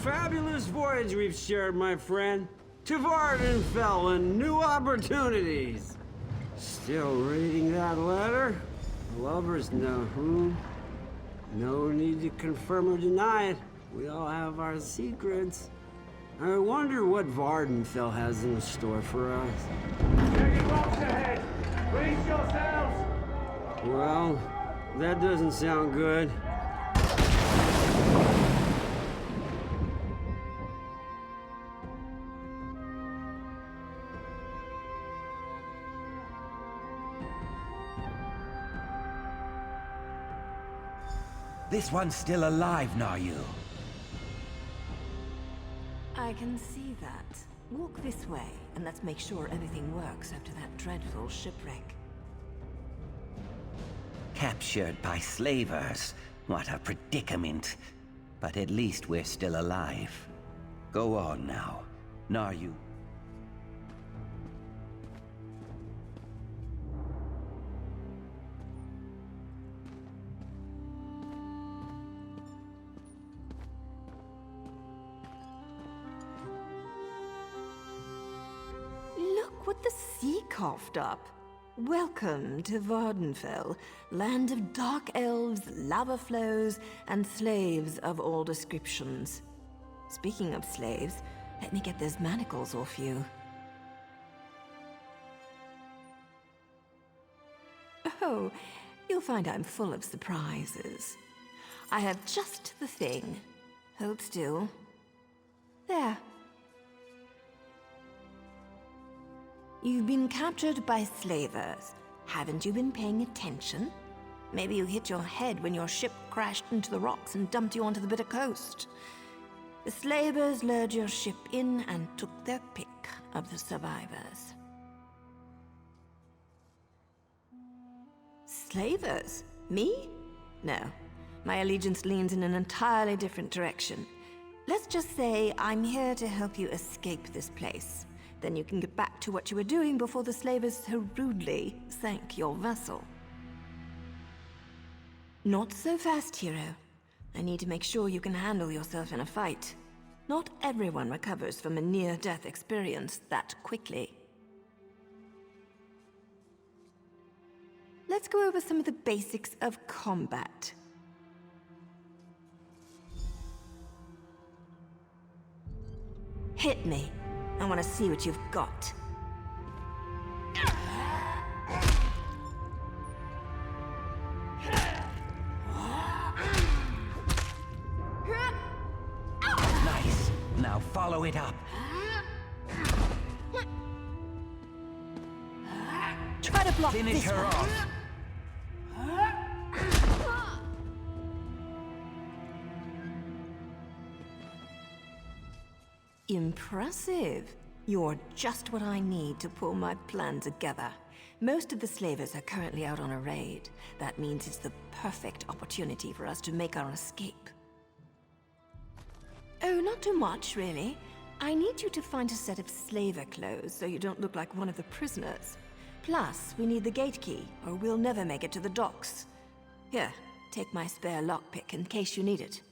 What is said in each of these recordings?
fabulous voyage we've shared, my friend. To Vardenfell and new opportunities. Still reading that letter? Lovers know who. No need to confirm or deny it. We all have our secrets. I wonder what Vardenfell has in store for us. Checking rocks ahead. Brace yourselves. Well, that doesn't sound good. This one's still alive, Naryu. I can see that. Walk this way, and let's make sure everything works after that dreadful shipwreck. Captured by slavers. What a predicament. But at least we're still alive. Go on now, Naryu. Look what the sea coughed up. Welcome to Vardenfell, land of dark elves, lava flows, and slaves of all descriptions. Speaking of slaves, let me get those manacles off you. Oh, you'll find I'm full of surprises. I have just the thing. Hold still. There. You've been captured by slavers. Haven't you been paying attention? Maybe you hit your head when your ship crashed into the rocks and dumped you onto the bitter coast. The slavers lured your ship in and took their pick of the survivors. Slavers? Me? No. My allegiance leans in an entirely different direction. Let's just say I'm here to help you escape this place. Then you can get back to what you were doing before the slavers so rudely sank your vessel. Not so fast, hero. I need to make sure you can handle yourself in a fight. Not everyone recovers from a near-death experience that quickly. Let's go over some of the basics of combat. Hit me. I want to see what you've got. Nice. Now follow it up. Try to block Finish this her one. off. Impressive. You're just what I need to pull my plan together. Most of the slavers are currently out on a raid. That means it's the perfect opportunity for us to make our escape. Oh, not too much, really. I need you to find a set of slaver clothes so you don't look like one of the prisoners. Plus, we need the gate key, or we'll never make it to the docks. Here, take my spare lockpick in case you need it.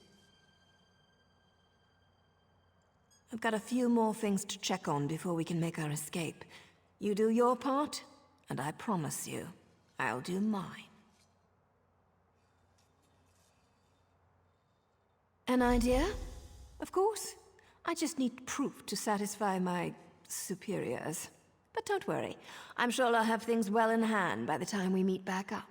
I've got a few more things to check on before we can make our escape. You do your part, and I promise you, I'll do mine. An idea? Of course. I just need proof to satisfy my superiors. But don't worry, I'm sure I'll have things well in hand by the time we meet back up.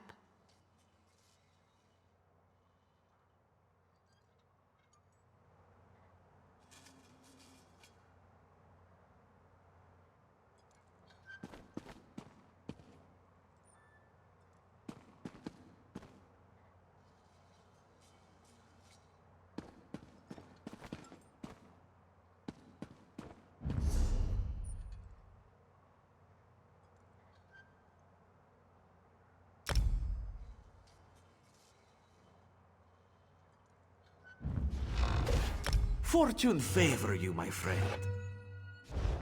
Fortune favor you, my friend.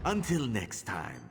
Until next time.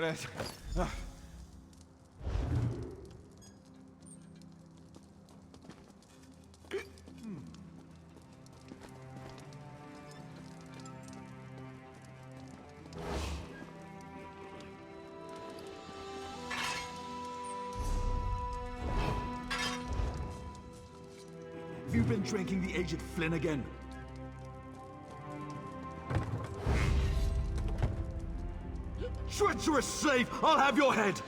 but Have you been drinking the aged Flynn again? Treacherous slave! I'll have your head!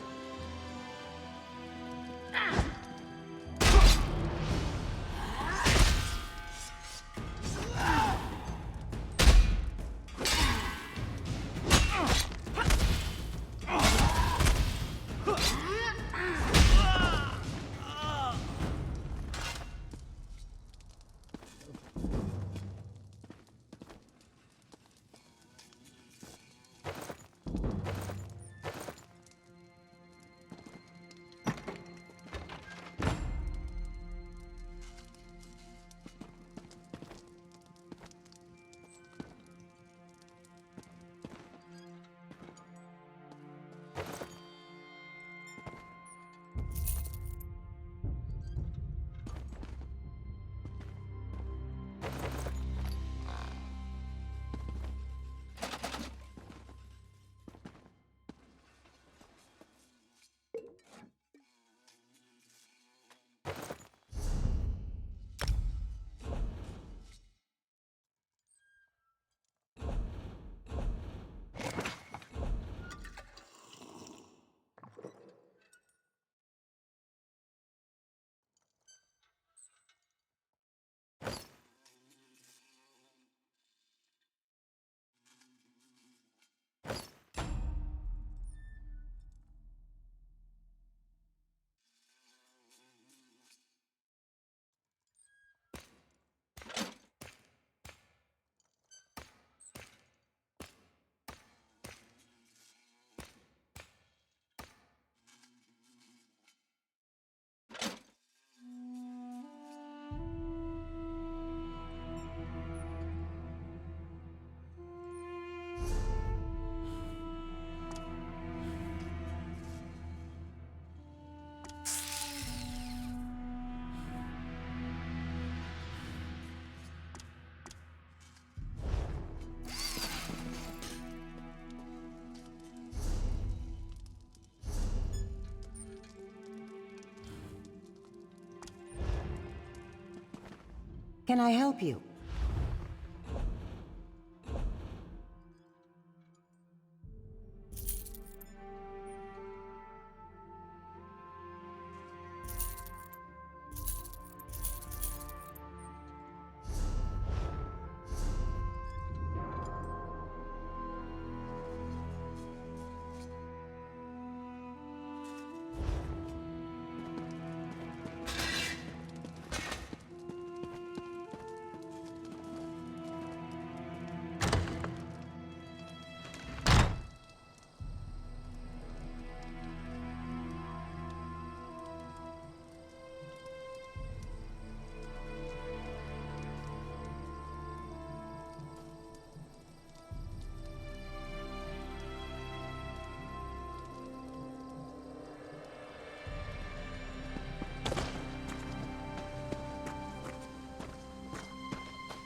Can I help you?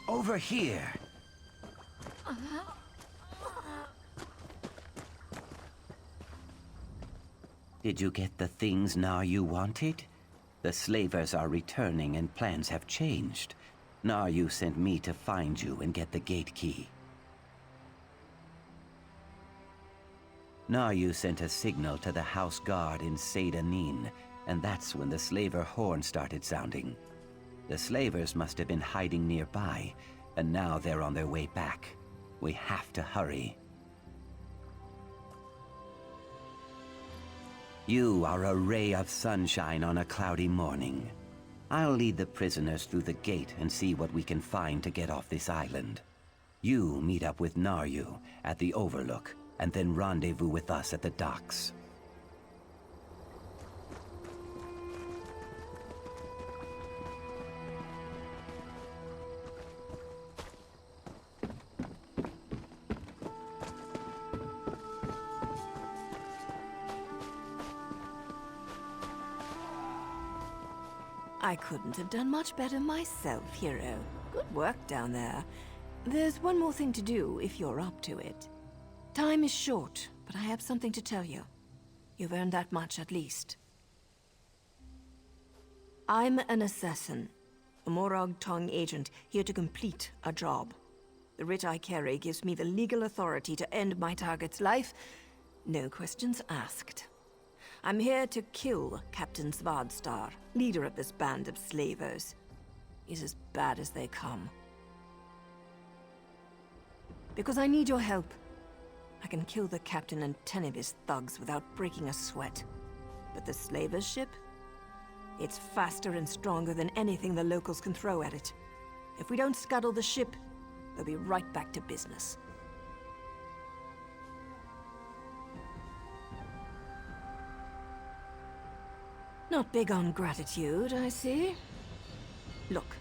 Over here. Did you get the things now you wanted? The slavers are returning and plans have changed. Naryu sent me to find you and get the gate key. Naryu sent a signal to the house guard in Seyda-Nin, and that's when the slaver horn started sounding. The slavers must have been hiding nearby, and now they're on their way back. We have to hurry. You are a ray of sunshine on a cloudy morning. I'll lead the prisoners through the gate and see what we can find to get off this island. You meet up with Naryu at the Overlook, and then rendezvous with us at the docks. I couldn't have done much better myself, hero. Good work down there. There's one more thing to do if you're up to it. Time is short, but I have something to tell you. You've earned that much at least. I'm an assassin, a Morag Tong agent here to complete a job. The writ I carry gives me the legal authority to end my target's life. No questions asked. I'm here to kill Captain Svardstar, leader of this band of slavers. He's as bad as they come. Because I need your help. I can kill the captain and 10 of his thugs without breaking a sweat. But the slavers' ship? It's faster and stronger than anything the locals can throw at it. If we don't scuttle the ship, they'll be right back to business. Not big on gratitude, I see. Look,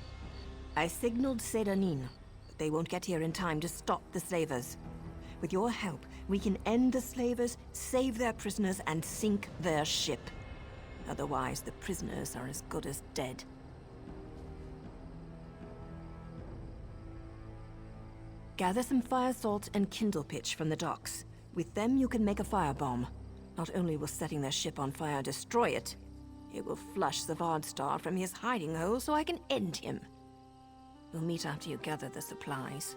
I signaled Sedanin, but they won't get here in time to stop the slavers. With your help, we can end the slavers, save their prisoners, and sink their ship. Otherwise, the prisoners are as good as dead. Gather some fire salt and kindle pitch from the docks. With them, you can make a firebomb. Not only will setting their ship on fire destroy it, it will flush Svardstar from his hiding hole so I can end him. We'll meet after you gather the supplies.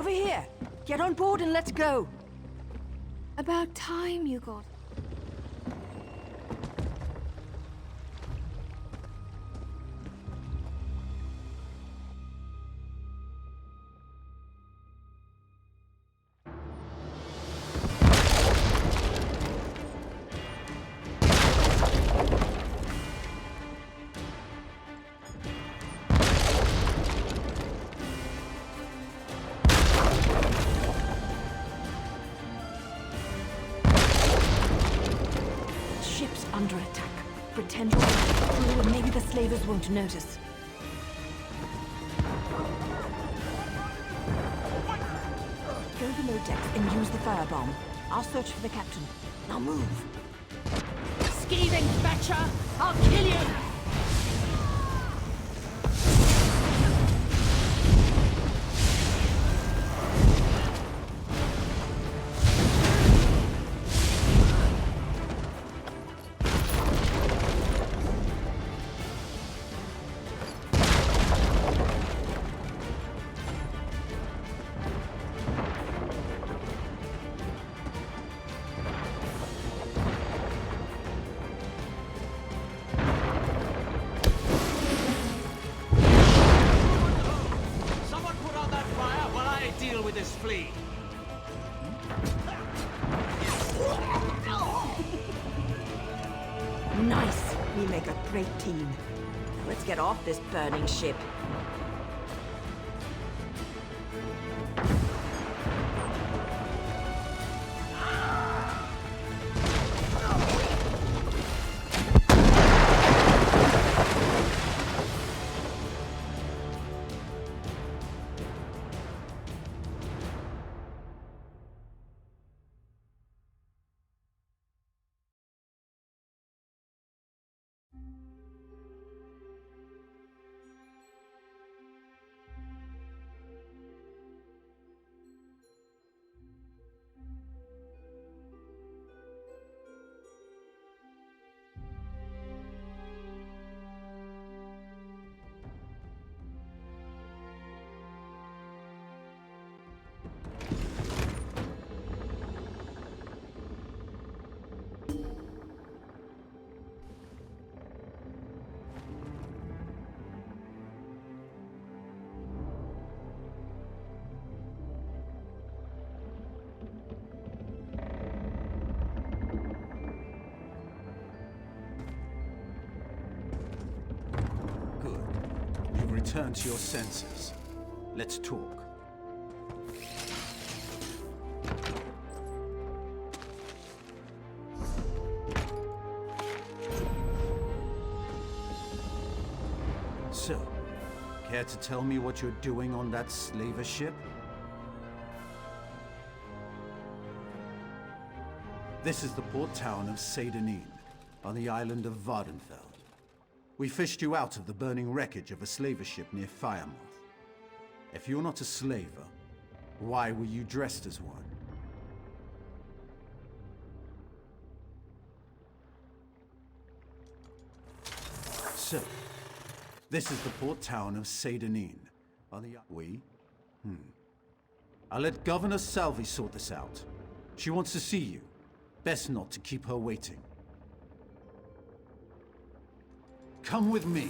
over here. Get on board and let's go. About time you got. Under attack. Pretend you're through and maybe the slavers won't notice. Go below decks and use the firebomb. I'll search for the captain. Now move. Skeeving Fetcher! I'll kill you! Deal with this flea. Nice. We make a great team. Now let's get off this burning ship. Return to your senses. Let's talk. So, care to tell me what you're doing on that slaver ship? This is the port town of Seydanin, on the island of Vardenfell. We fished you out of the burning wreckage of a slaver ship near Firemoth. If you're not a slaver, why were you dressed as one? So, this is the port town of Seydanin. Are the we? I'll let Governor Salvi sort this out. She wants to see you. Best not to keep her waiting. Come with me.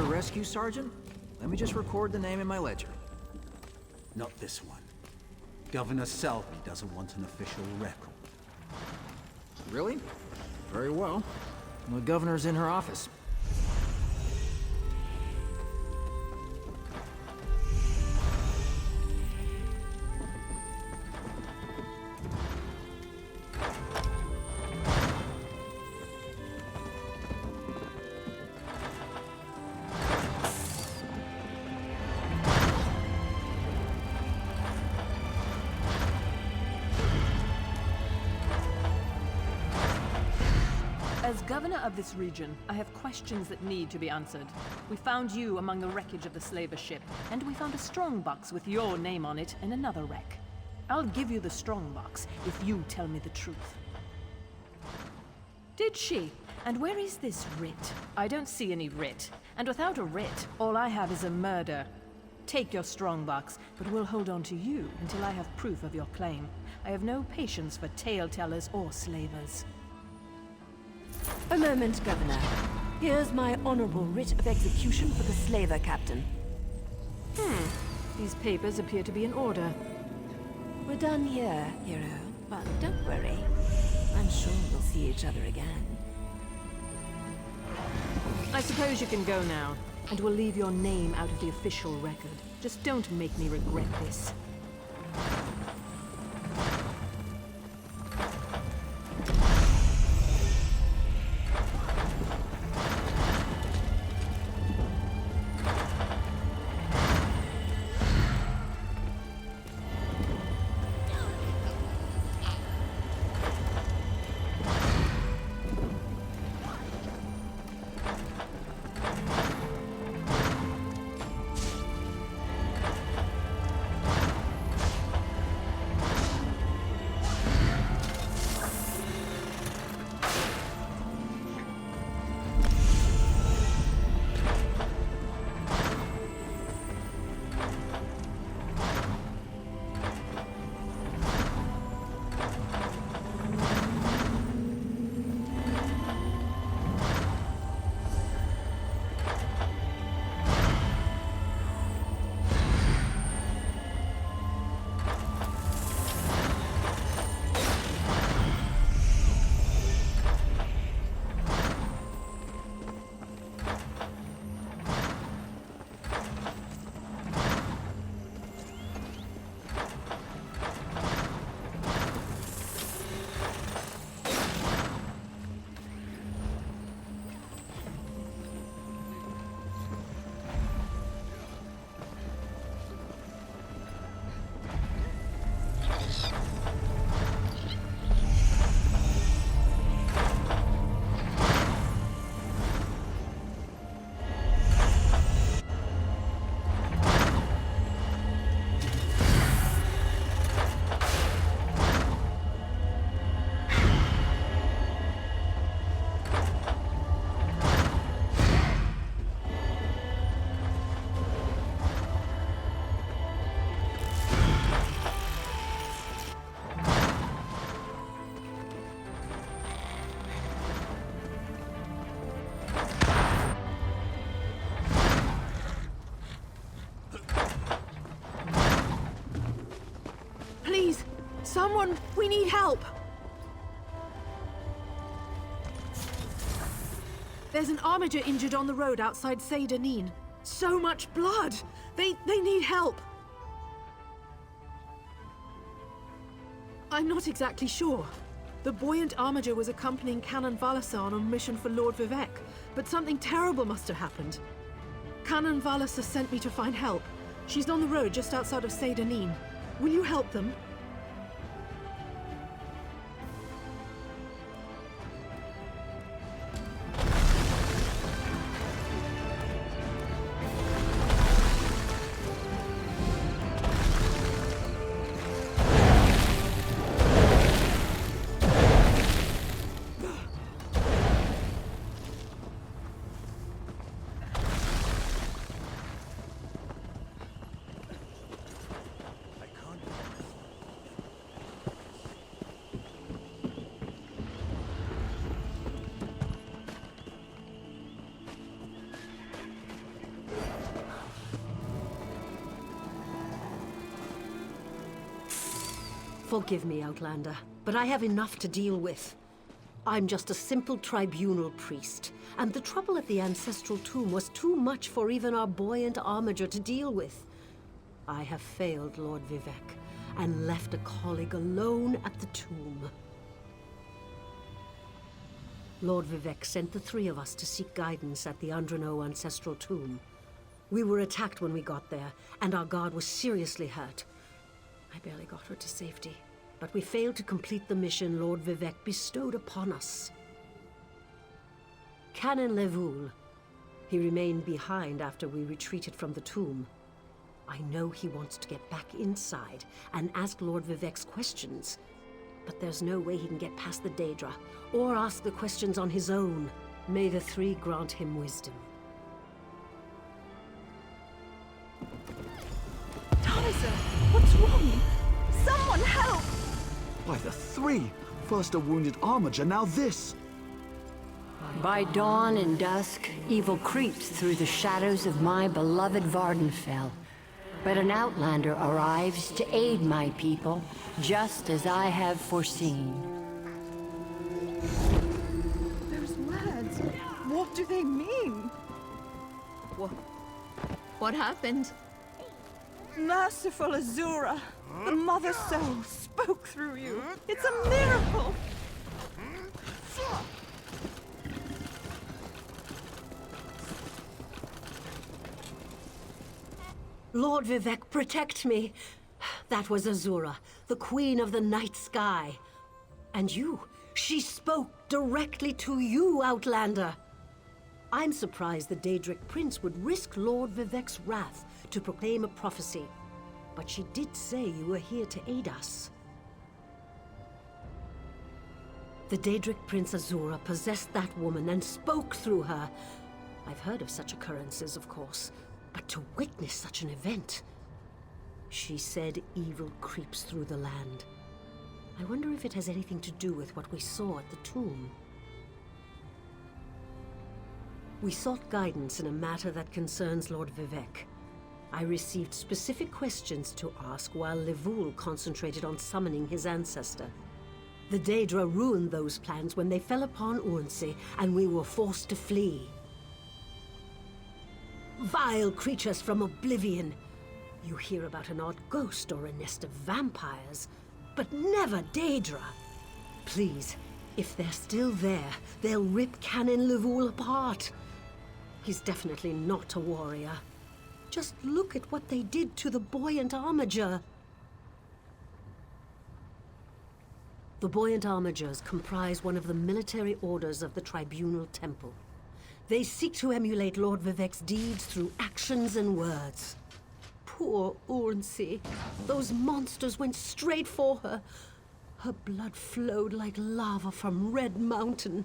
Rescue Sergeant? Let me just record the name in my ledger. Not this one. Governor Salvi doesn't want an official record. Really? Very well. The governor's in her office. As governor of this region, I have questions that need to be answered. We found you among the wreckage of the slaver ship, and we found a strongbox with your name on it in another wreck. I'll give you the strongbox if you tell me the truth. Did she? And where is this writ? I don't see any writ. And without a writ, all I have is a murder. Take your strongbox, but we'll hold on to you until I have proof of your claim. I have no patience for tale-tellers or slavers. A moment, Governor. Here's my honorable writ of execution for the slaver captain. These papers appear to be in order. We're done here, hero. But don't worry. I'm sure we'll see each other again. I suppose you can go now, and we'll leave your name out of the official record. Just don't make me regret this. Someone, we need help! There's an armiger injured on the road outside Seydanin. So much blood! They need help! I'm not exactly sure. The buoyant armiger was accompanying Canon Valasa on a mission for Lord Vivek, but something terrible must have happened. Canon Valasa sent me to find help. She's on the road just outside of Seydanin. Will you help them? Forgive me, Outlander, but I have enough to deal with. I'm just a simple tribunal priest, and the trouble at the ancestral tomb was too much for even our buoyant armiger to deal with. I have failed Lord Vivek, and left a colleague alone at the tomb. Lord Vivek sent the three of us to seek guidance at the Andrano ancestral tomb. We were attacked when we got there, and our guard was seriously hurt. I barely got her to safety, but we failed to complete the mission Lord Vivek bestowed upon us. Canon Levoul. He remained behind after we retreated from the tomb. I know he wants to get back inside and ask Lord Vivec's questions. But there's no way he can get past the Daedra, or ask the questions on his own. May the Three grant him wisdom. Talisa, what's wrong? Someone help! By the Three! First a wounded armiger, now this! By dawn and dusk, evil creeps through the shadows of my beloved Vardenfell. But an outlander arrives to aid my people, just as I have foreseen. Those words, what do they mean? What happened? Merciful Azura, the Mother Soul spoke through you. It's a miracle! Lord Vivec, protect me! That was Azura, the Queen of the Night Sky. And you, she spoke directly to you, Outlander! I'm surprised the Daedric Prince would risk Lord Vivec's wrath to proclaim a prophecy. But she did say you were here to aid us. The Daedric Prince Azura possessed that woman and spoke through her. I've heard of such occurrences, of course. But to witness such an event... She said evil creeps through the land. I wonder if it has anything to do with what we saw at the tomb. We sought guidance in a matter that concerns Lord Vivec. I received specific questions to ask while Levoul concentrated on summoning his ancestor. The Daedra ruined those plans when they fell upon Urnsey, and we were forced to flee. Vile creatures from oblivion. You hear about an odd ghost or a nest of vampires, but never Daedra. Please, if they're still there, they'll rip Canon Levoul apart. He's definitely not a warrior. Just look at what they did to the buoyant armiger. The buoyant armigers comprise one of the military orders of the Tribunal Temple. They seek to emulate Lord Vivec's deeds through actions and words. Poor Urnsey. Those monsters went straight for her. Her blood flowed like lava from Red Mountain.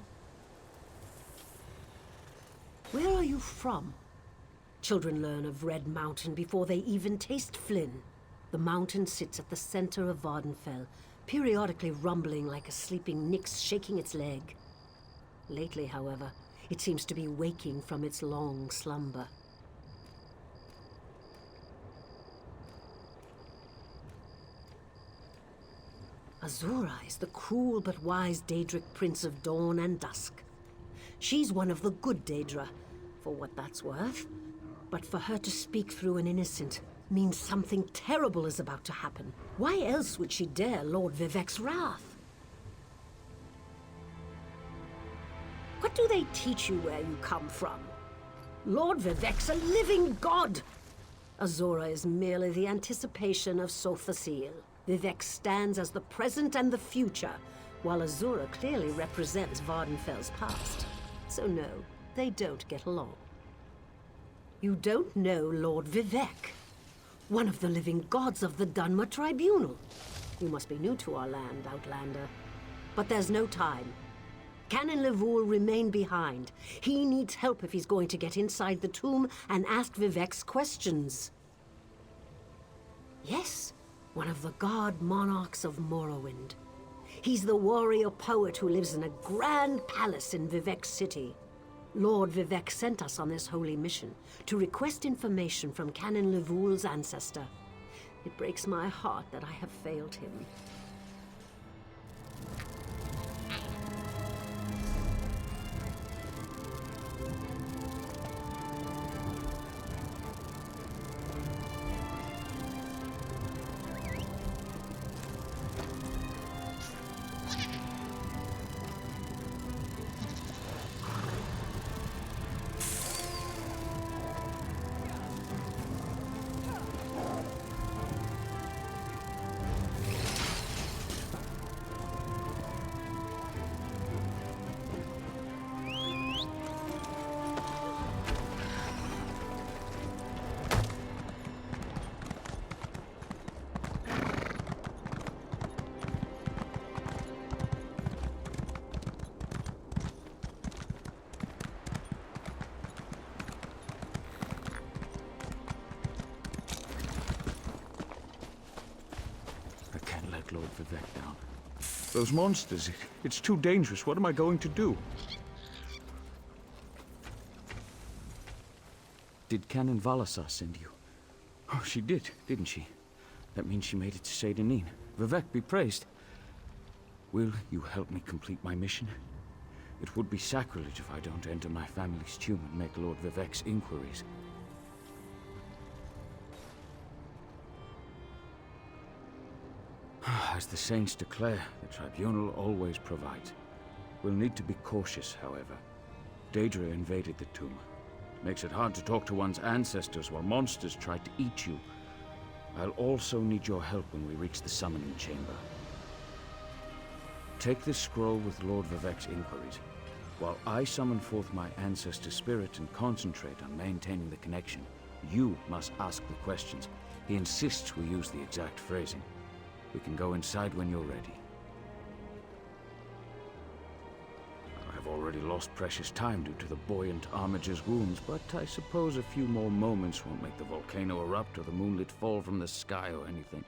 Where are you from? Children learn of Red Mountain before they even taste Flynn. The mountain sits at the center of Vardenfell, periodically rumbling like a sleeping Nyx shaking its leg. Lately, however, it seems to be waking from its long slumber. Azura is the cruel but wise Daedric Prince of Dawn and Dusk. She's one of the good Daedra, for what that's worth. But for her to speak through an innocent means something terrible is about to happen. Why else would she dare Lord Vivec's wrath? What do they teach you where you come from? Lord Vivec's a living god! Azura is merely the anticipation of Sothasil. Vivec stands as the present and the future, while Azura clearly represents Vardenfell's past. So no, they don't get along. You don't know Lord Vivec, one of the living gods of the Dunmer Tribunal. You must be new to our land, Outlander. But there's no time. Canon Levoul remain behind. He needs help if he's going to get inside the tomb and ask Vivec's questions. Yes, one of the god monarchs of Morrowind. He's the warrior poet who lives in a grand palace in Vivec City. Lord Vivec sent us on this holy mission to request information from Canon Levoul's ancestor. It breaks my heart that I have failed him. Those monsters, it's too dangerous. What am I going to do? Did Canon Valasar send you? Oh, she did, didn't she? That means she made it to Seyda-Neen. Vivek be praised. Will you help me complete my mission? It would be sacrilege if I don't enter my family's tomb and make Lord Vivek's inquiries. As the saints declare, the tribunal always provides. We'll need to be cautious, however. Daedra invaded the tomb. Makes it hard to talk to one's ancestors while monsters try to eat you. I'll also need your help when we reach the summoning chamber. Take this scroll with Lord Vivek's inquiries, while I summon forth my ancestor spirit and concentrate on maintaining the connection. You must ask the questions. He insists we use the exact phrasing. We can go inside when you're ready. I've already lost precious time due to the buoyant armiger's wounds, but I suppose a few more moments won't make the volcano erupt or the moonlit fall from the sky or anything.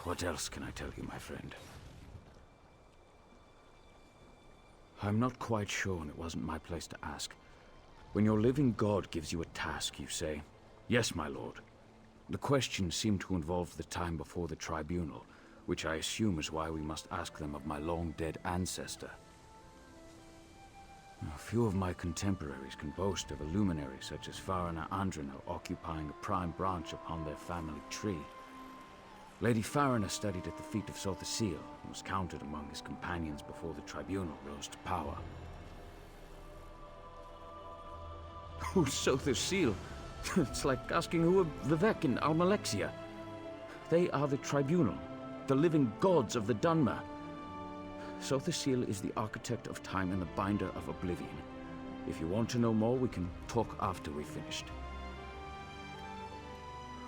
What else can I tell you, my friend? I'm not quite sure, and it wasn't my place to ask. When your living god gives you a task, you say, "Yes, my lord." The questions seem to involve the time before the tribunal, which I assume is why we must ask them of my long-dead ancestor. A few of my contemporaries can boast of a luminary such as Farina Andrina occupying a prime branch upon their family tree. Lady Farina studied at the feet of Sothasil and was counted among his companions before the tribunal rose to power. Who's Sothasil? It's like asking who are Vivek and Almalexia. They are the tribunal, the living gods of the Dunmer. Sothasil is the architect of time and the binder of oblivion. If you want to know more, we can talk after we've finished.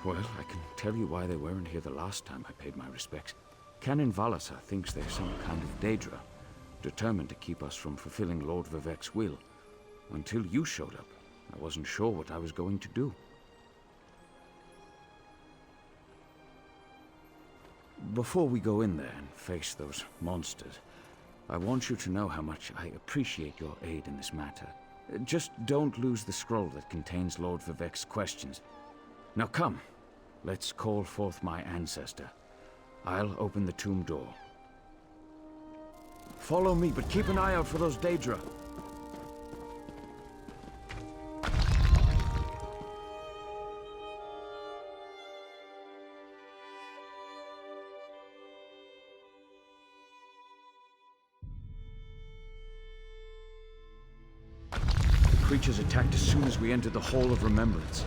Well, I can tell you why they weren't here the last time I paid my respects. Canon Valasar thinks they're some kind of Daedra, determined to keep us from fulfilling Lord Vivek's will. Until you showed up, I wasn't sure what I was going to do. Before we go in there and face those monsters, I want you to know how much I appreciate your aid in this matter. Just don't lose the scroll that contains Lord Vivek's questions. Now come, let's call forth my ancestor. I'll open the tomb door. Follow me, but keep an eye out for those Daedra. The creatures attacked as soon as we entered the Hall of Remembrance.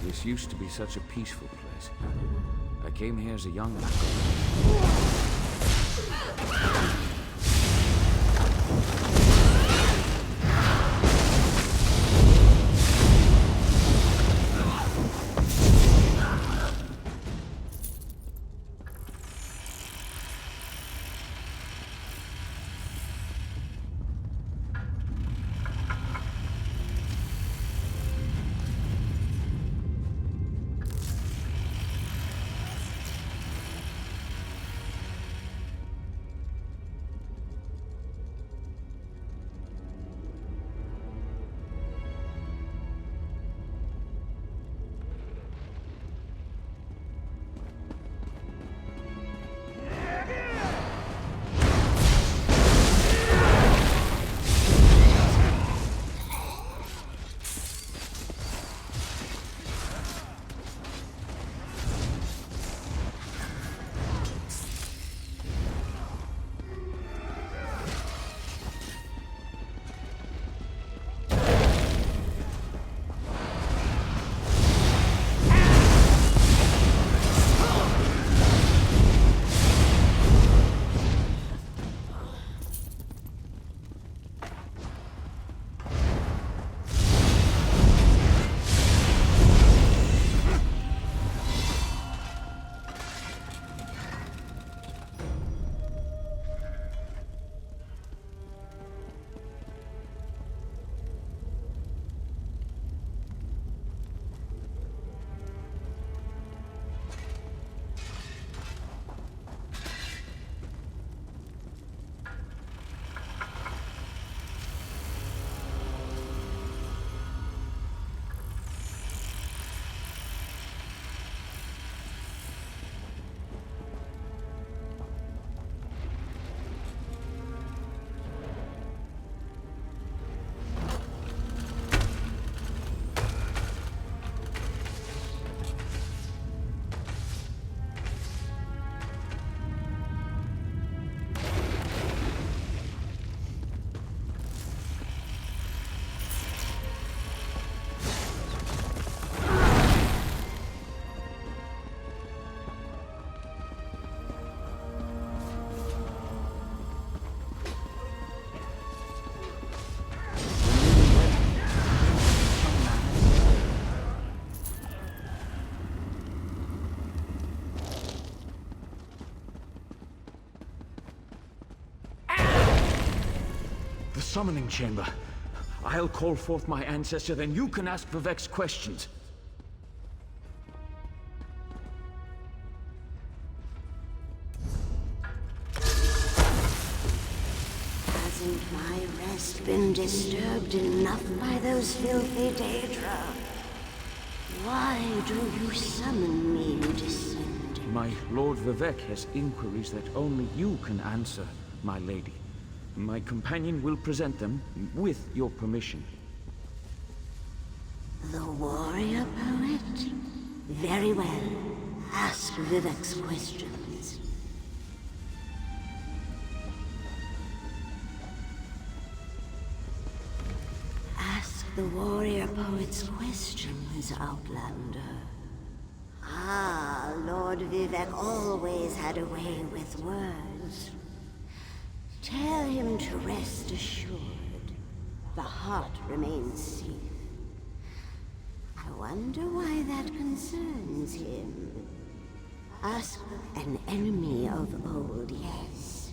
This used to be such a peaceful place. I came here as a young man. summoning chamber. I'll call forth my ancestor, then you can ask Vivek's questions. Hasn't my rest been disturbed enough by those filthy Daedra? Why do you summon me, descendant? My Lord Vivek has inquiries that only you can answer, my lady. My companion will present them with your permission. The warrior poet? Very well. Ask Vivek's questions. Ask the warrior poet's questions, Outlander. Ah, Lord Vivek always had a way with words. Tell him to rest assured. The heart remains safe. I wonder why that concerns him. Ask an enemy of old, yes,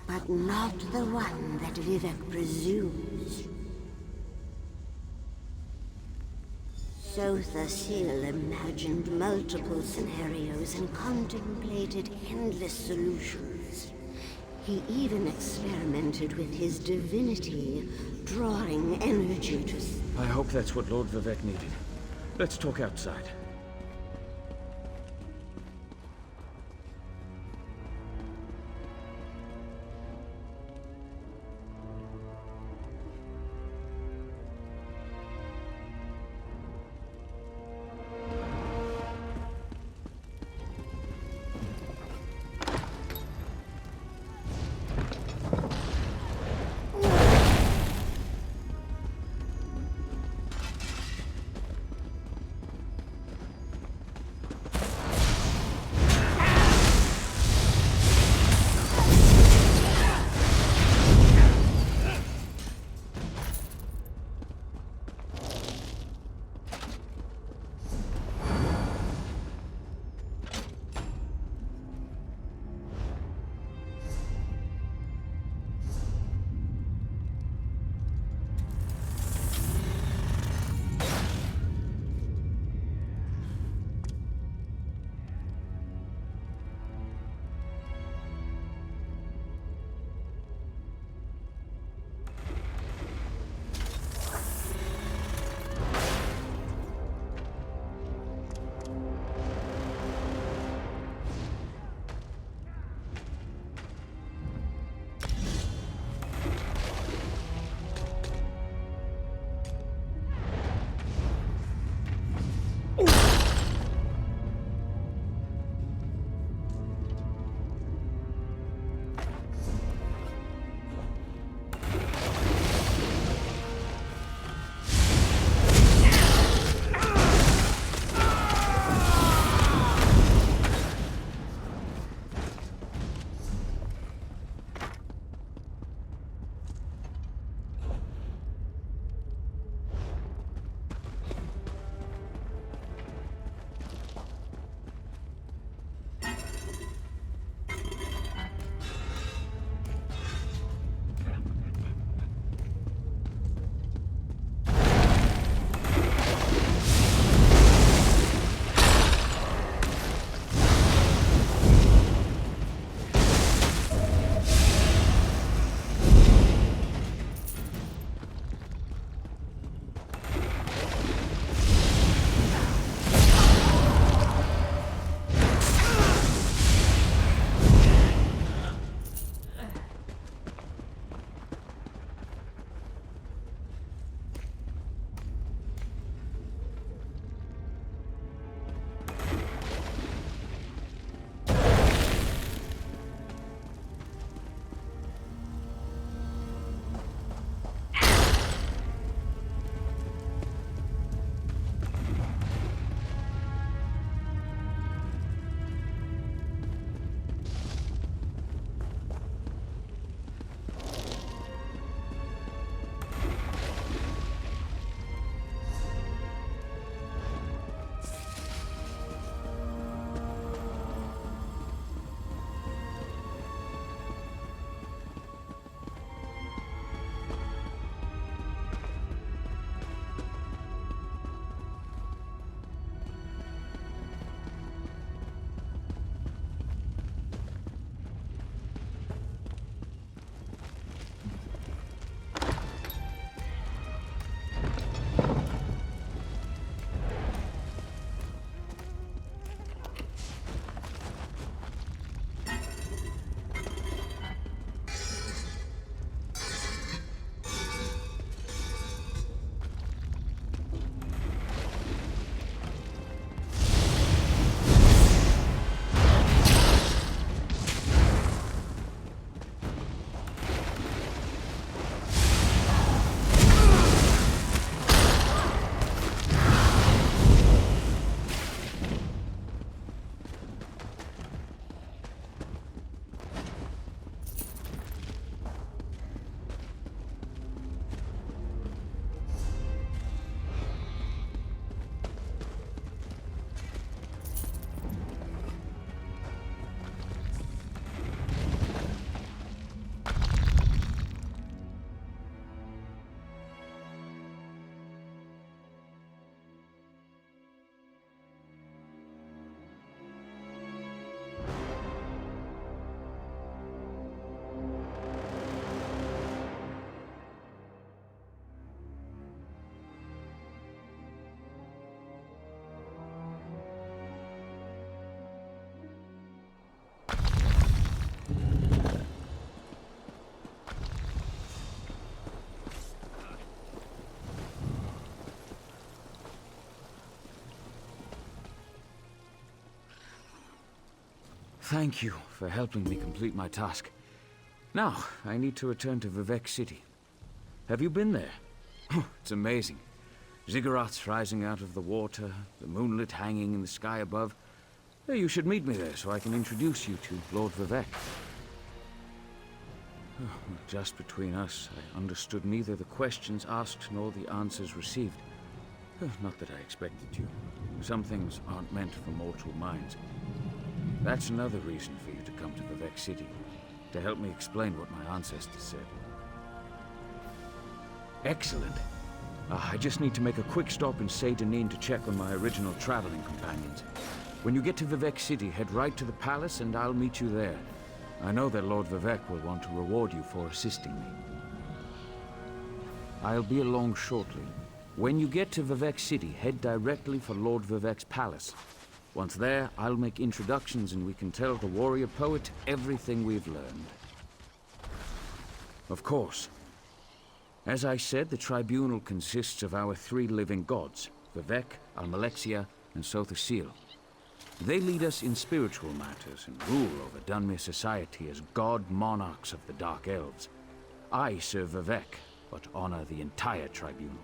but not the one that Vivek presumes. Sotha Sil imagined multiple scenarios and contemplated endless solutions. He even experimented with his divinity, drawing energy to... I hope that's what Lord Vivek needed. Let's talk outside. Thank you for helping me complete my task. Now, I need to return to Vivek City. Have you been there? Oh, it's amazing. Ziggurats rising out of the water, the moonlit hanging in the sky above. You should meet me there so I can introduce you to Lord Vivek. Just between us, I understood neither the questions asked nor the answers received. Not that I expected you. Some things aren't meant for mortal minds. That's another reason for you to come to Vivek City, to help me explain what my ancestors said. Excellent. I just need to make a quick stop in Seydanin to check on my original traveling companions. When you get to Vivek City, head right to the palace and I'll meet you there. I know that Lord Vivek will want to reward you for assisting me. I'll be along shortly. When you get to Vivek City, head directly for Lord Vivek's palace. Once there, I'll make introductions and we can tell the warrior poet everything we've learned. Of course. As I said, the tribunal consists of our 3 living gods, Vivek, Almalexia, and Sothasil. They lead us in spiritual matters and rule over Dunmere society as god monarchs of the Dark Elves. I serve Vivek, but honor the entire tribunal.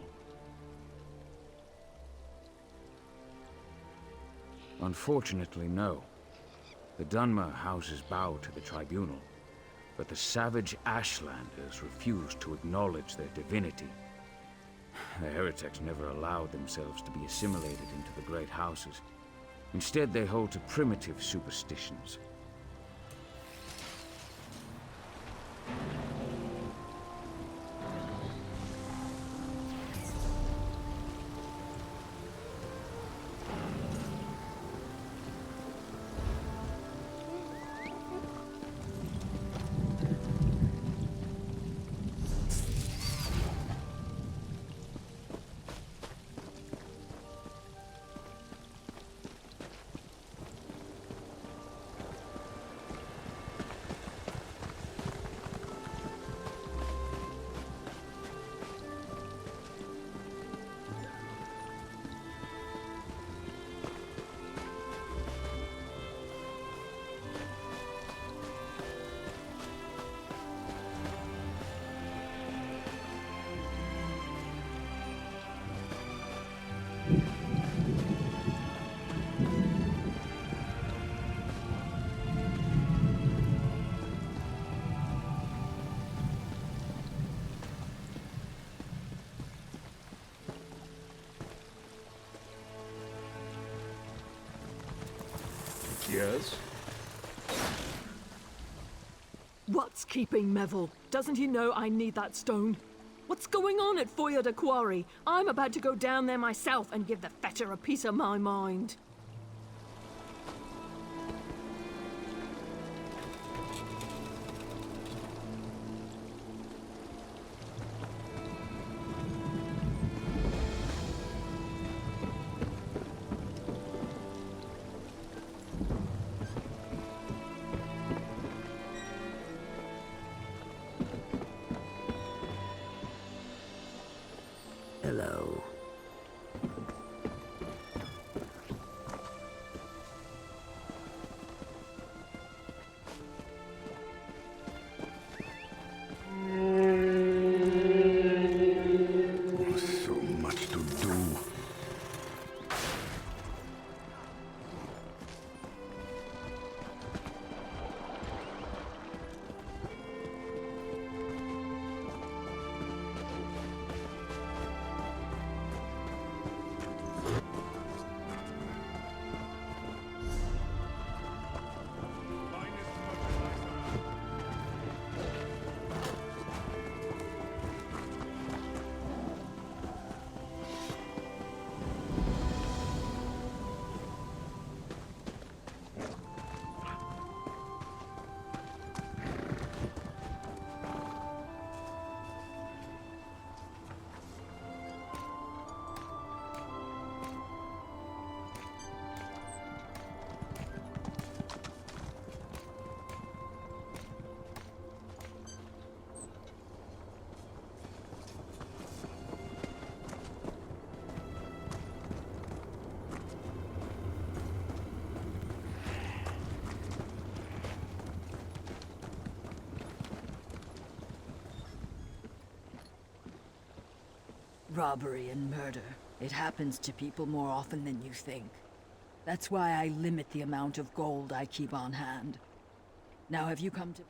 Unfortunately, no. The Dunmer houses bow to the tribunal, but the savage Ashlanders refuse to acknowledge their divinity. The heretics never allowed themselves to be assimilated into the great houses. Instead, they hold to primitive superstitions. Yes? What's keeping Meville? Doesn't he know I need that stone? What's going on at Foyer de Quarry? I'm about to go down there myself and give the fetter a piece of my mind. Hello. Robbery and murder. It happens to people more often than you think. That's why I limit the amount of gold I keep on hand. Now have you come to...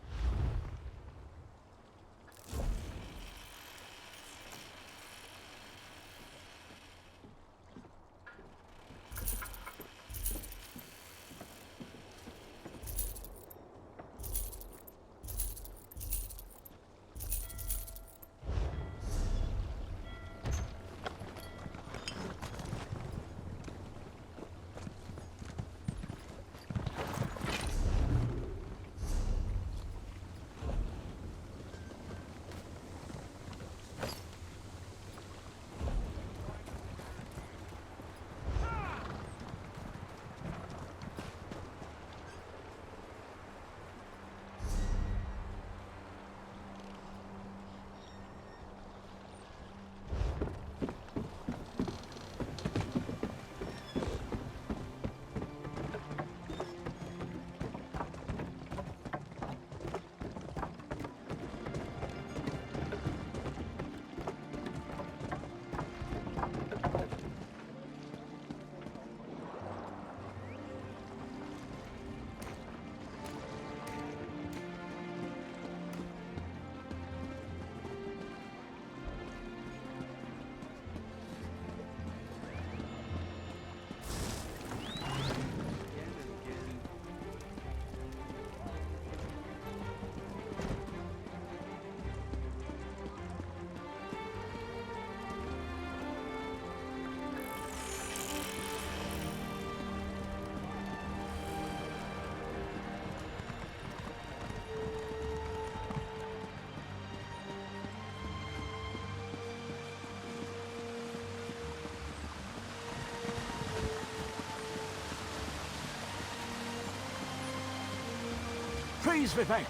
Praise Vivek!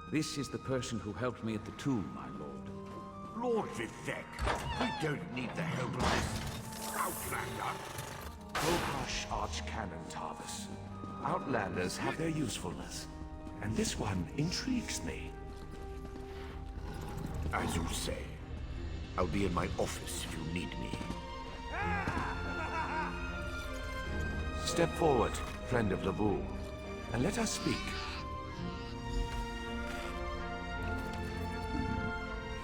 This is the person who helped me at the tomb, my lord. Lord Vivek, we don't need the help of this outlander. Go hush, Archcanon Tarvis. Outlanders have their usefulness, and this one intrigues me. As you say, I'll be in my office if you need me. Step forward, friend of Lavul, and let us speak.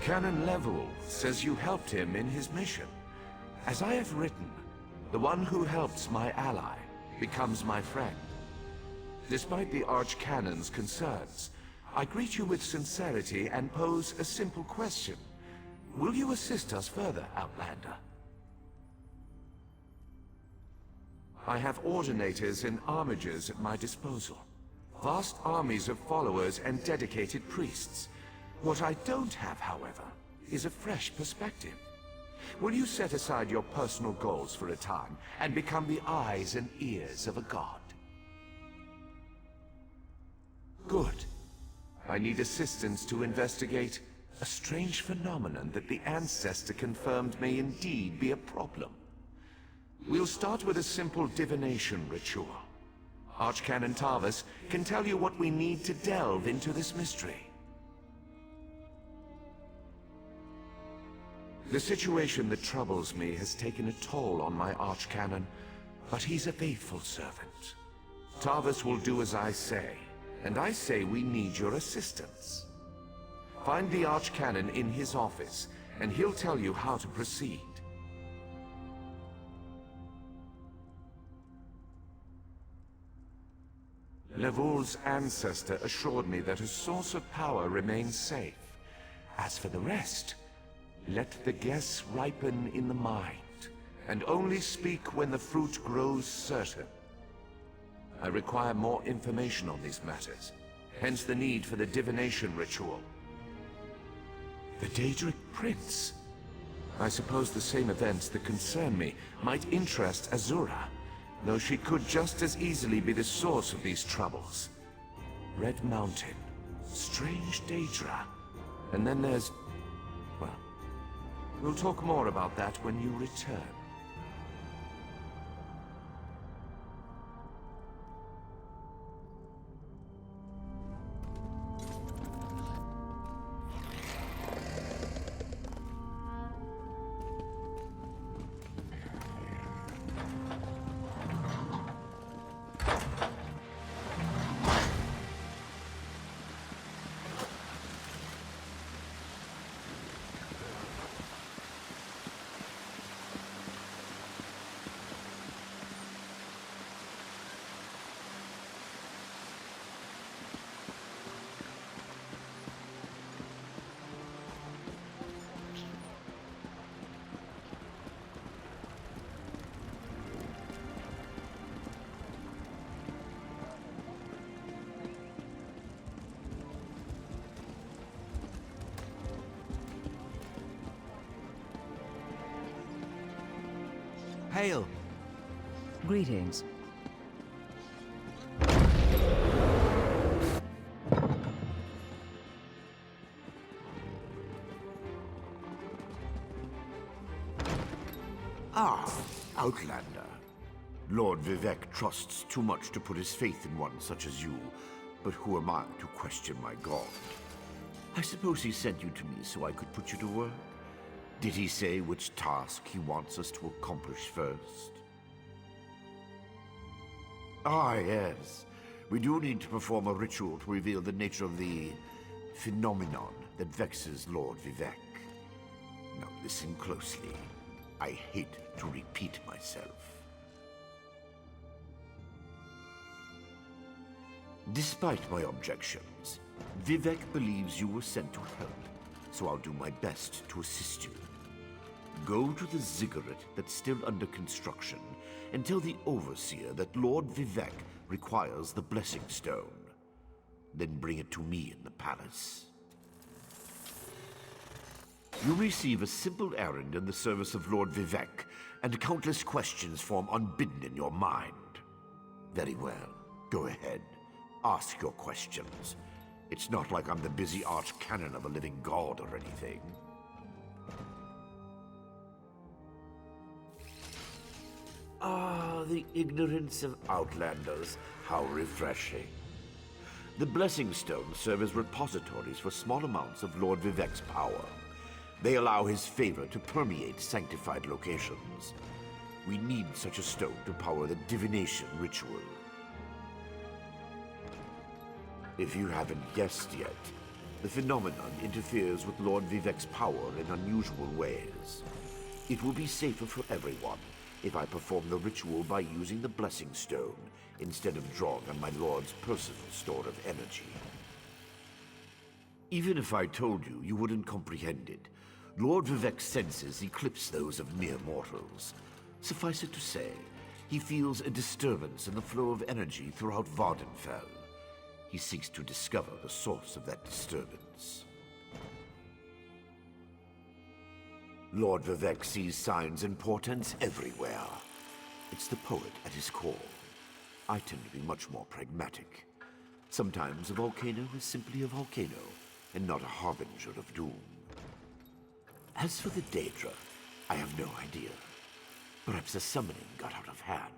Canon Level says you helped him in his mission. As I have written, the one who helps my ally becomes my friend. Despite the Archcanon's concerns, I greet you with sincerity and pose a simple question. Will you assist us further, Outlander? I have ordinators and armigers at my disposal. Vast armies of followers and dedicated priests. What I don't have, however, is a fresh perspective. Will you set aside your personal goals for a time and become the eyes and ears of a god? Good. I need assistance to investigate a strange phenomenon that the Ancestor confirmed may indeed be a problem. We'll start with a simple divination ritual. Archcanon Tarvis can tell you what we need to delve into this mystery. The situation that troubles me has taken a toll on my Archcanon, but he's a faithful servant. Tarvis will do as I say, and I say we need your assistance. Find the Archcanon in his office, and he'll tell you how to proceed. Levul's ancestor assured me that a source of power remains safe. As for the rest, let the guess ripen in the mind, and only speak when the fruit grows certain. I require more information on these matters, hence the need for the divination ritual. The Daedric Prince? I suppose the same events that concern me might interest Azura, though she could just as easily be the source of these troubles. Red Mountain, strange Daedra, and then there's... well, we'll talk more about that when you return. Hail! Greetings. Ah, Outlander. Lord Vivek trusts too much to put his faith in one such as you, but who am I to question my god? I suppose he sent you to me so I could put you to work? Did he say which task he wants us to accomplish first? Ah, yes. We do need to perform a ritual to reveal the nature of the phenomenon that vexes Lord Vivek. Now listen closely. I hate to repeat myself. Despite my objections, Vivek believes you were sent to help, so I'll do my best to assist you. Go to the ziggurat that's still under construction and tell the Overseer that Lord Vivek requires the Blessing Stone. Then bring it to me in the palace. You receive a simple errand in the service of Lord Vivek, and countless questions form unbidden in your mind. Very well. Go ahead. Ask your questions. It's not like I'm the busy arch-canon of a living god or anything. Ah, the ignorance of Outlanders. How refreshing. The Blessing Stones serve as repositories for small amounts of Lord Vivek's power. They allow his favor to permeate sanctified locations. We need such a stone to power the divination ritual. If you haven't guessed yet, the phenomenon interferes with Lord Vivek's power in unusual ways. It will be safer for everyone if I perform the ritual by using the Blessing Stone instead of drawing on my Lord's personal store of energy. Even if I told you, you wouldn't comprehend it. Lord Vivek's senses eclipse those of mere mortals. Suffice it to say, he feels a disturbance in the flow of energy throughout Vardenfell. He seeks to discover the source of that disturbance. Lord Vivek sees signs and portents everywhere. It's the poet at his core. I tend to be much more pragmatic. Sometimes a volcano is simply a volcano, and not a harbinger of doom. As for the Daedra, I have no idea. Perhaps the summoning got out of hand.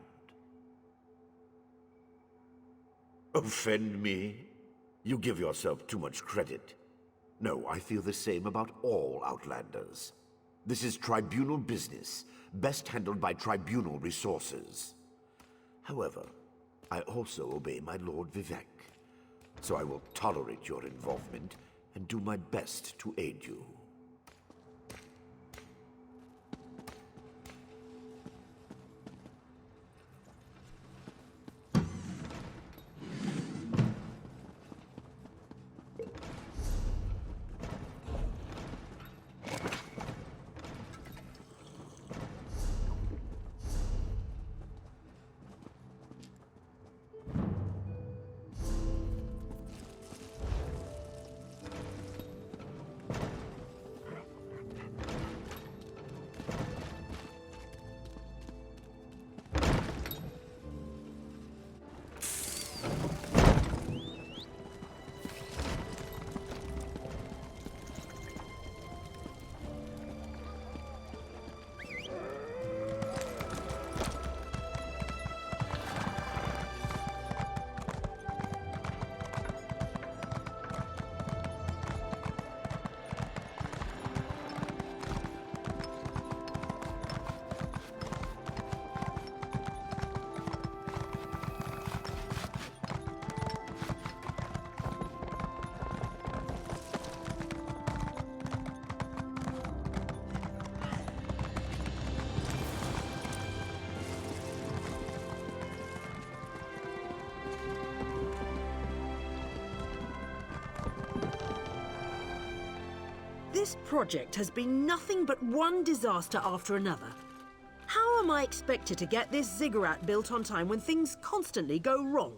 Offend me? You give yourself too much credit. No, I feel the same about all Outlanders. This is tribunal business, best handled by tribunal resources. However, I also obey my Lord Vivek, so I will tolerate your involvement and do my best to aid you. This project has been nothing but one disaster after another. How am I expected to get this ziggurat built on time when things constantly go wrong?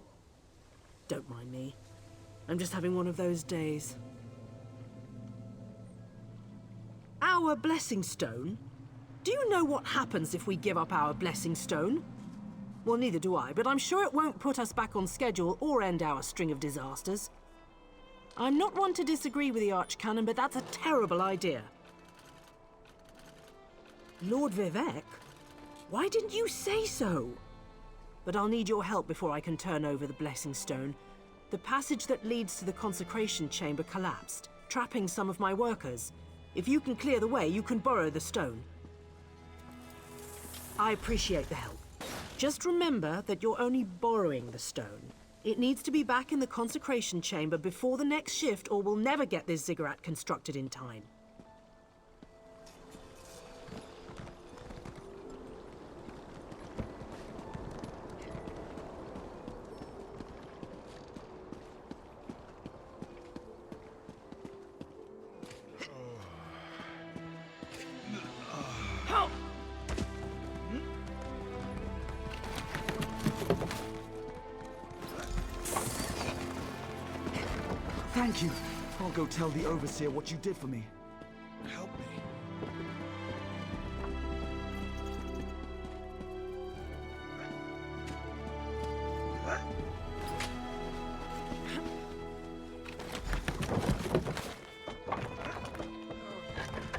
Don't mind me. I'm just having one of those days. Our blessing stone? Do you know what happens if we give up our blessing stone? Well, neither do I, but I'm sure it won't put us back on schedule or end our string of disasters. I'm not one to disagree with the Archcanon, but that's a terrible idea. Lord Vivec? Why didn't you say so? But I'll need your help before I can turn over the blessing stone. The passage that leads to the consecration chamber collapsed, trapping some of my workers. If you can clear the way, you can borrow the stone. I appreciate the help. Just remember that you're only borrowing the stone. It needs to be back in the consecration chamber before the next shift, or we'll never get this ziggurat constructed in time. Help! Thank you. I'll go tell the Overseer what you did for me. Help me.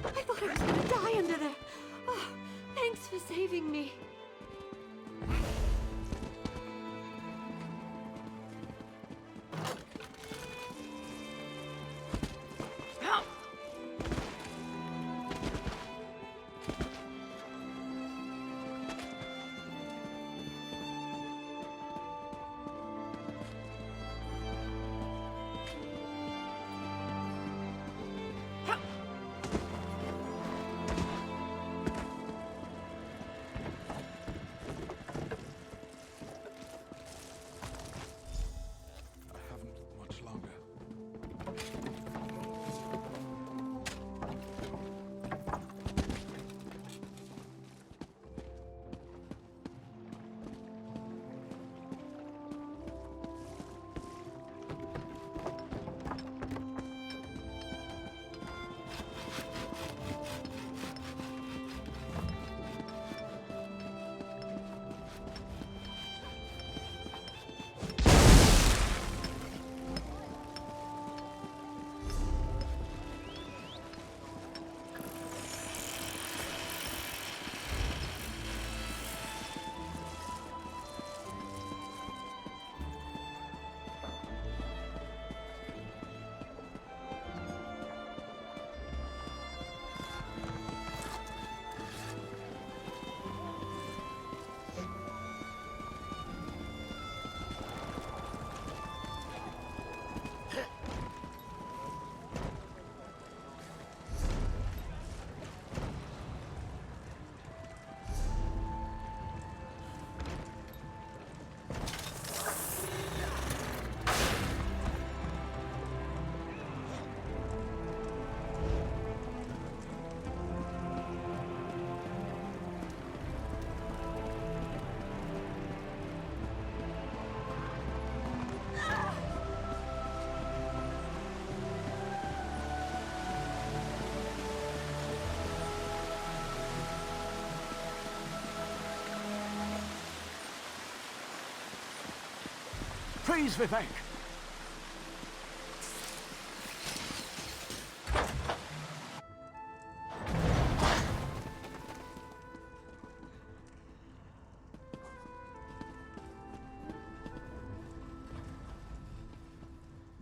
I thought I was gonna die under there. Oh, thanks for saving me. Praise Vivek!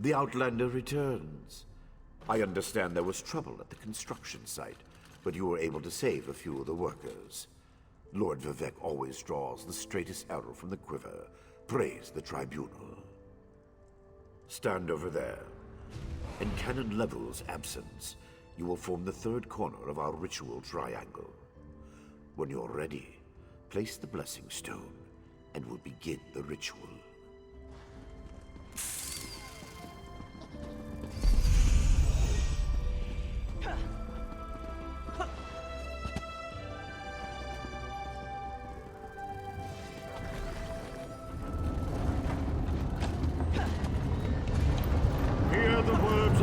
The Outlander returns. I understand there was trouble at the construction site, but you were able to save a few of the workers. Lord Vivec always draws the straightest arrow from the quiver. Praise the Tribunal. Stand over there. In Canon Level's absence, you will form the third corner of our ritual triangle. When you're ready, place the blessing stone, and we'll begin the ritual. Huh.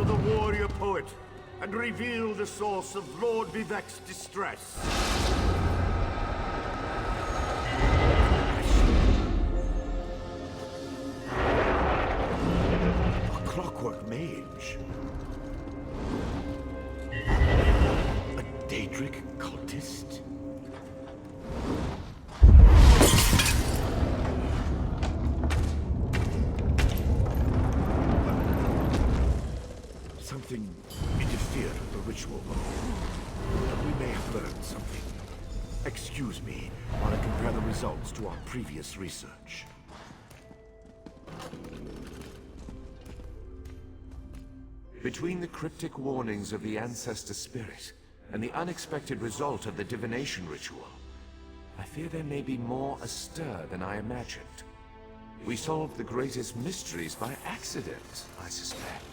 the warrior poet and reveal the source of Lord Vivek's distress. A clockwork mage. A Daedric cultist. Something interfered with the ritual. But we may have learned something. Excuse me while I compare the results to our previous research. Between the cryptic warnings of the ancestor spirit and the unexpected result of the divination ritual, I fear there may be more astir than I imagined. We solved the greatest mysteries by accident, I suspect.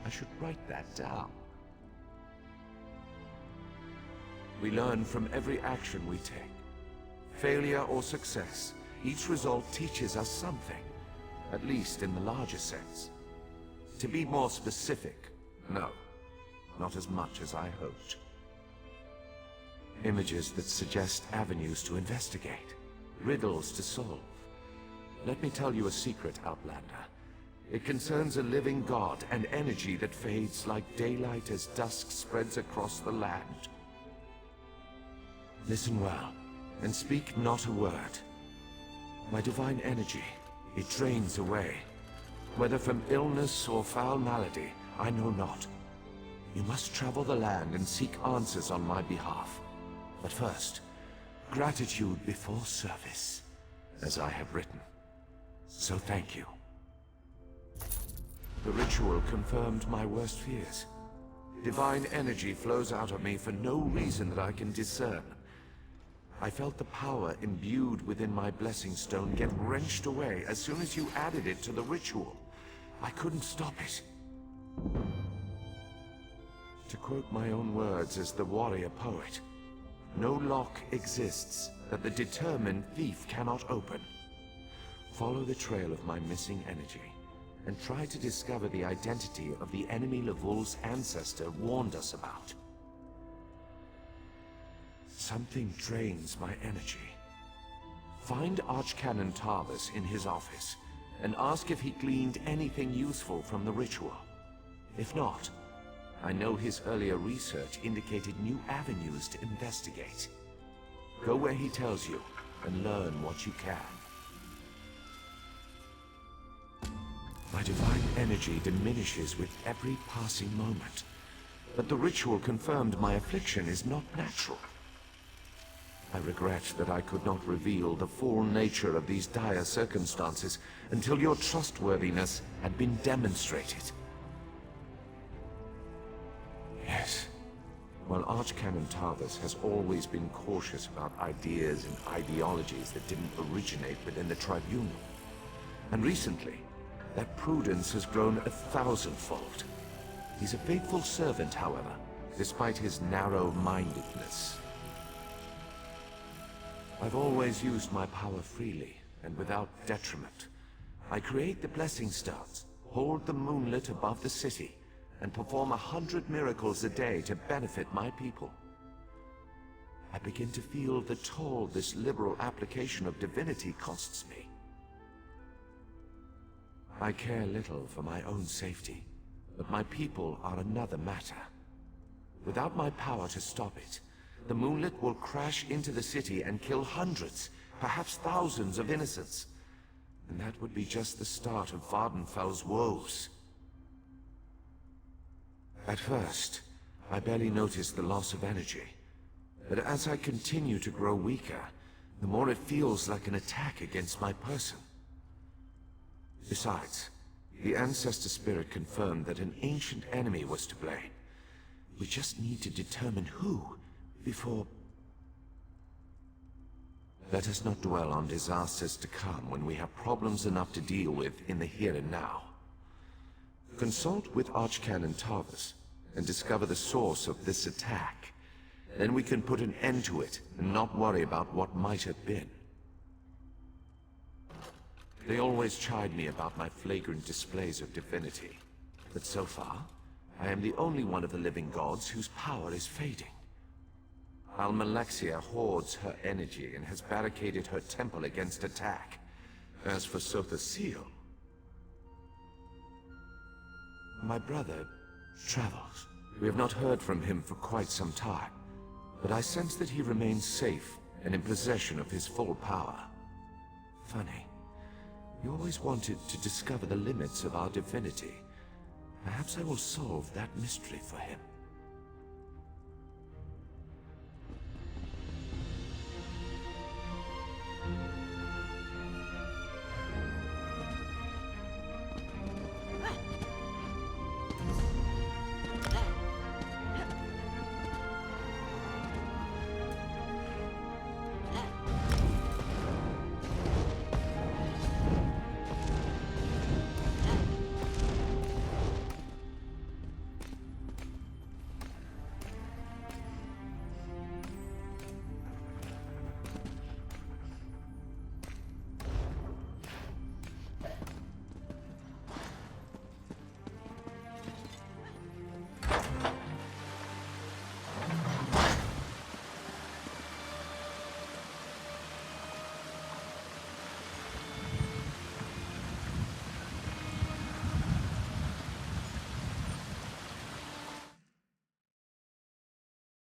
I should write that down. We learn from every action we take. Failure or success, each result teaches us something, at least in the larger sense. To be more specific, no, not as much as I hoped. Images that suggest avenues to investigate, riddles to solve. Let me tell you a secret, Outlander. It concerns a living god and energy that fades like daylight as dusk spreads across the land. Listen well, and speak not a word. My divine energy, it drains away. Whether from illness or foul malady, I know not. You must travel the land and seek answers on my behalf. But first, gratitude before service, as I have written. So thank you. The ritual confirmed my worst fears. Divine energy flows out of me for no reason that I can discern. I felt the power imbued within my blessing stone get wrenched away as soon as you added it to the ritual. I couldn't stop it. To quote my own words as the warrior poet, no lock exists that the determined thief cannot open. Follow the trail of my missing energy, and try to discover the identity of the enemy Lavul's ancestor warned us about. Something drains my energy. Find Archcanon Tarvis in his office, and ask if he gleaned anything useful from the ritual. If not, I know his earlier research indicated new avenues to investigate. Go where he tells you, and learn what you can. My divine energy diminishes with every passing moment, but the ritual confirmed my affliction is not natural. I regret that I could not reveal the full nature of these dire circumstances until your trustworthiness had been demonstrated. Yes, while Archcanon Tarvis has always been cautious about ideas and ideologies that didn't originate within the Tribunal, and recently, that prudence has grown 1,000-fold. He's a faithful servant, however, despite his narrow-mindedness. I've always used my power freely, and without detriment. I create the blessing stones, hold the moonlit above the city, and perform 100 miracles a day to benefit my people. I begin to feel the toll this liberal application of divinity costs me. I care little for my own safety, but my people are another matter. Without my power to stop it, the moonlit will crash into the city and kill hundreds, perhaps thousands of innocents. And that would be just the start of Vardenfell's woes. At first, I barely noticed the loss of energy. But as I continue to grow weaker, the more it feels like an attack against my person. Besides, the Ancestor Spirit confirmed that an ancient enemy was to blame. We just need to determine who, before... Let us not dwell on disasters to come when we have problems enough to deal with in the here and now. Consult with Archcanon Tarvis and discover the source of this attack. Then we can put an end to it and not worry about what might have been. They always chide me about my flagrant displays of divinity. But so far, I am the only one of the living gods whose power is fading. Almalexia hoards her energy and has barricaded her temple against attack. As for Sotha's seal, my brother travels. We have not heard from him for quite some time, but I sense that he remains safe and in possession of his full power. Funny. You always wanted to discover the limits of our divinity. Perhaps I will solve that mystery for him.